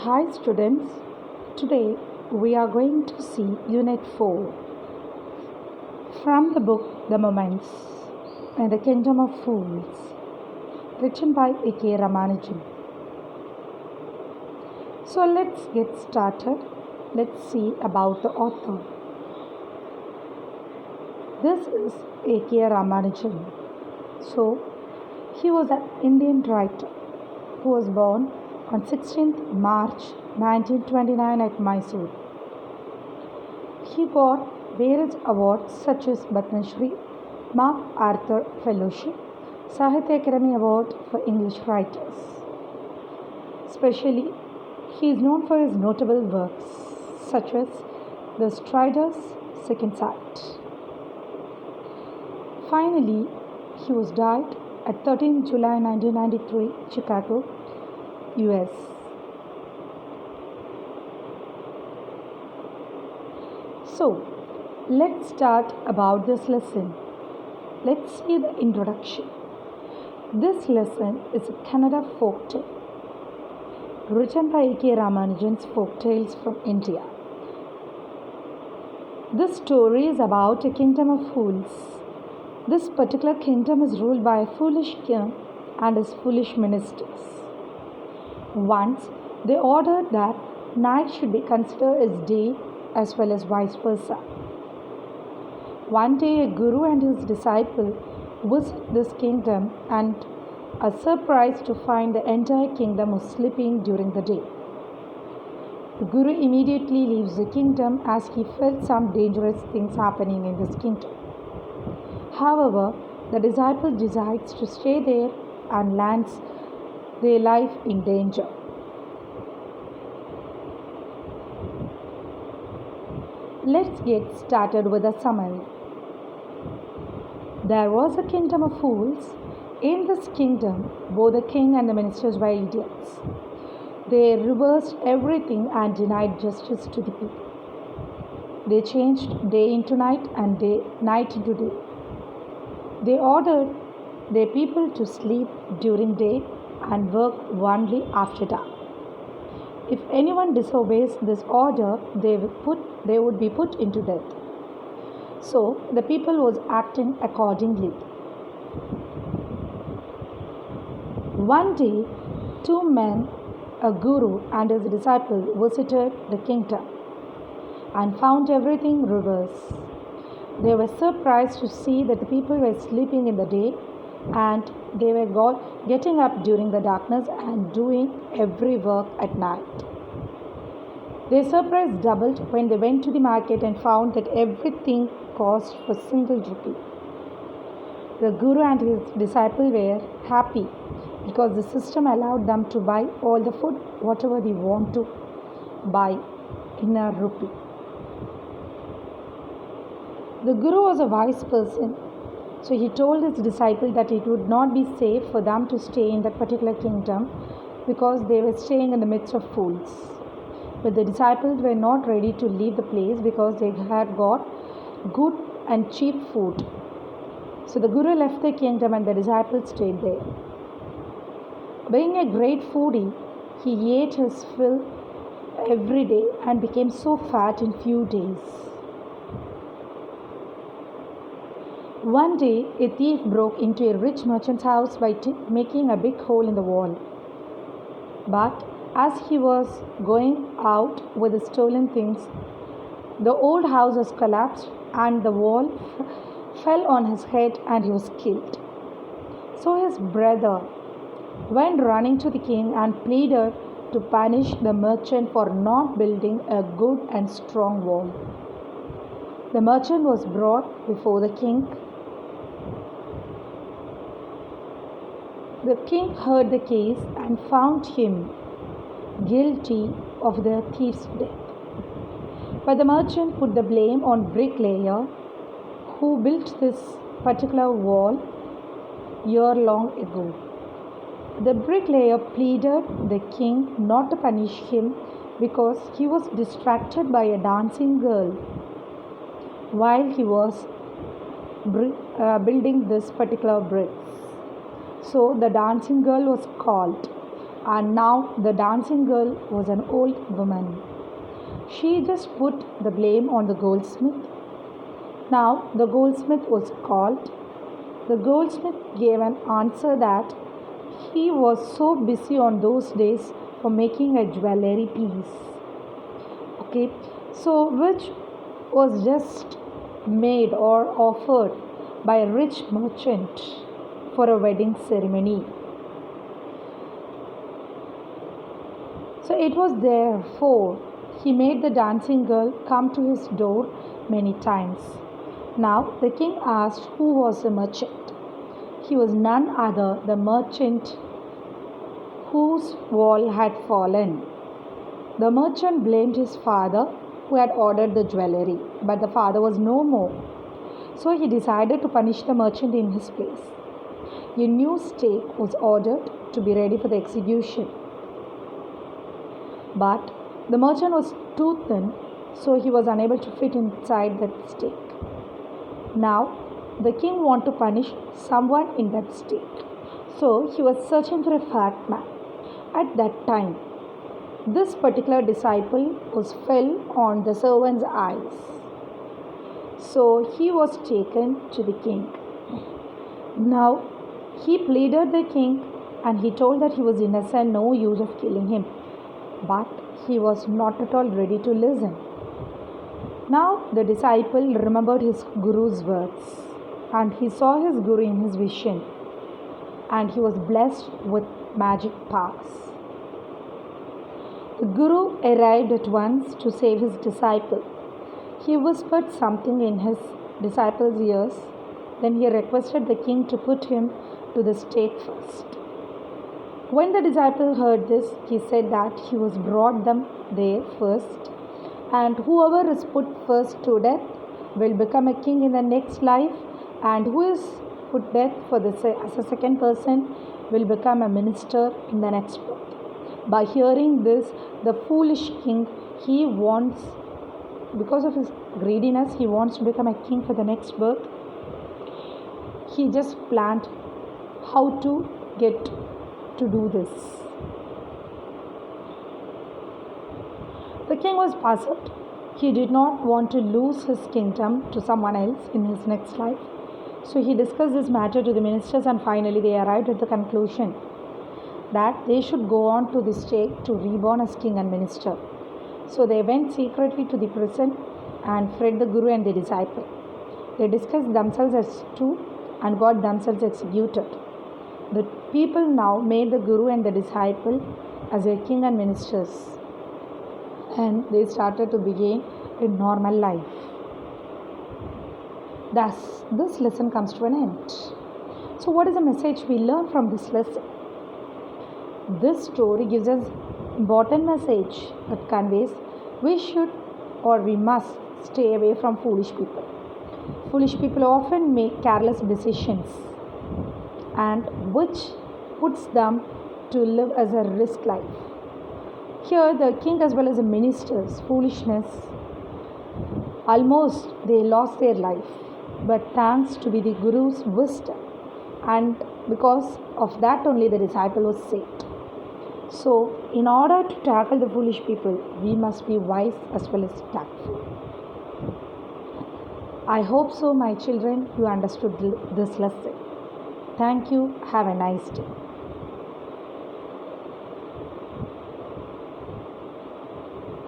Hi students, today we are going to see Unit 4 from the book The Moments and the Kingdom of Fools, written by A.K. Ramanujan. So let's get started. Let's see about the author. This is A.K. Ramanujan. So he was an Indian writer who was born on 16th March 1929 at Mysore. He got various awards such as Padma Shri, MacArthur Fellowship, Sahitya Akademi Award for English Writers. Especially, he is known for his notable works such as The Strider's Second Sight. Finally, he was died at 13 July 1993, Chicago, US. So, let's start about this lesson. Let's see the introduction. This lesson is a Kannada folk tale written by A.K. Ramanujan's Folk Tales from India. This story is about a kingdom of fools. This particular kingdom is ruled by a foolish king and his foolish ministers. Once, they ordered that night should be considered as day as well as vice versa. One day, a guru and his disciple visit this kingdom and are surprised to find the entire kingdom was sleeping during the day. The guru immediately leaves the kingdom as he felt some dangerous things happening in this kingdom. However, the disciple decides to stay there and lands their life in danger. Let's get started with a summary. There was a kingdom of fools. In this kingdom, both the king and the ministers were idiots. They reversed everything and denied justice to the people. They changed day into night and night into day. They ordered their people to sleep during day and work only after dark. If anyone disobeys this order, they would be put into death. So the people was acting accordingly. One day, two men, a guru and his disciple, visited the kingdom and found everything reversed. They were surprised to see that the people were sleeping in the day and they were getting up during the darkness and doing every work at night. Their surprise doubled when they went to the market and found that everything cost for single rupee. The guru and his disciple were happy because the system allowed them to buy all the food, whatever they want to buy, in a rupee. The guru was a wise person, so he told his disciple that it would not be safe for them to stay in that particular kingdom because they were staying in the midst of fools. But the disciples were not ready to leave the place because they had got good and cheap food. So the guru left the kingdom and the disciples stayed there. Being a great foodie, he ate his fill every day and became so fat in few days. One day, a thief broke into a rich merchant's house by making a big hole in the wall. But as he was going out with the stolen things, the old house was collapsed and the wall fell on his head and he was killed. So his brother went running to the king and pleaded to punish the merchant for not building a good and strong wall. The merchant was brought before the king. The king heard the case and found him guilty of the thief's death. But the merchant put the blame on bricklayer who built this particular wall year long ago. The bricklayer pleaded the king not to punish him because he was distracted by a dancing girl while he was building this particular bricks. So the dancing girl was called And now the dancing girl was an old woman. She just put the blame on the goldsmith. Now the goldsmith was called. The goldsmith gave an answer that he was so busy on those days for making a jewelry piece. Okay, so which was just made or offered by a rich merchant for a wedding ceremony. So it was therefore he made the dancing girl come to his door many times. Now the king asked who was the merchant. He was none other the merchant whose wall had fallen. The merchant blamed his father who had ordered the jewelry, but the father was no more. So he decided to punish the merchant in his place. A new stake was ordered to be ready for the execution. But the merchant was too thin, so he was unable to fit inside that stake. Now, the king wanted to punish someone in that stake. So he was searching for a fat man. At that time, this particular disciple was fell on the servant's eyes. So he was taken to the king. Now he pleaded the king and he told that he was innocent, no use of killing him. But he was not at all ready to listen. Now the disciple remembered his guru's words and he saw his guru in his vision and he was blessed with magic powers. The guru arrived at once to save his disciple. He whispered something in his disciple's ears. Then he requested the king to put him to the stake first. When the disciple heard this, he said that he was brought them there first, and whoever is put first to death will become a king in the next life, and who is put death as a second person will become a minister in the next birth. By hearing this, the foolish king, he wants, because of his greediness, he wants to become a king for the next birth. He just planned how to get to do this. The king was puzzled. He did not want to lose his kingdom to someone else in his next life. So he discussed this matter to the ministers and finally they arrived at the conclusion that they should go on to the stake to reborn as king and minister. So they went secretly to the prison and fled the guru and the disciple. They discussed themselves as two and got themselves executed. The people now made the guru and the disciple as their king and ministers, and they started to begin a normal life. Thus, this lesson comes to an end. So, what is the message we learn from this lesson? This story gives us important message that conveys we should or we must stay away from foolish people. Foolish people often make careless decisions and which puts them to live as a risk life. Here the king as well as the ministers' foolishness, almost they lost their life. But thanks to be the guru's wisdom and because of that only the disciple was saved. So in order to tackle the foolish people, we must be wise as well as tactful. I hope so, my children, you understood this lesson. Thank you. Have a nice day.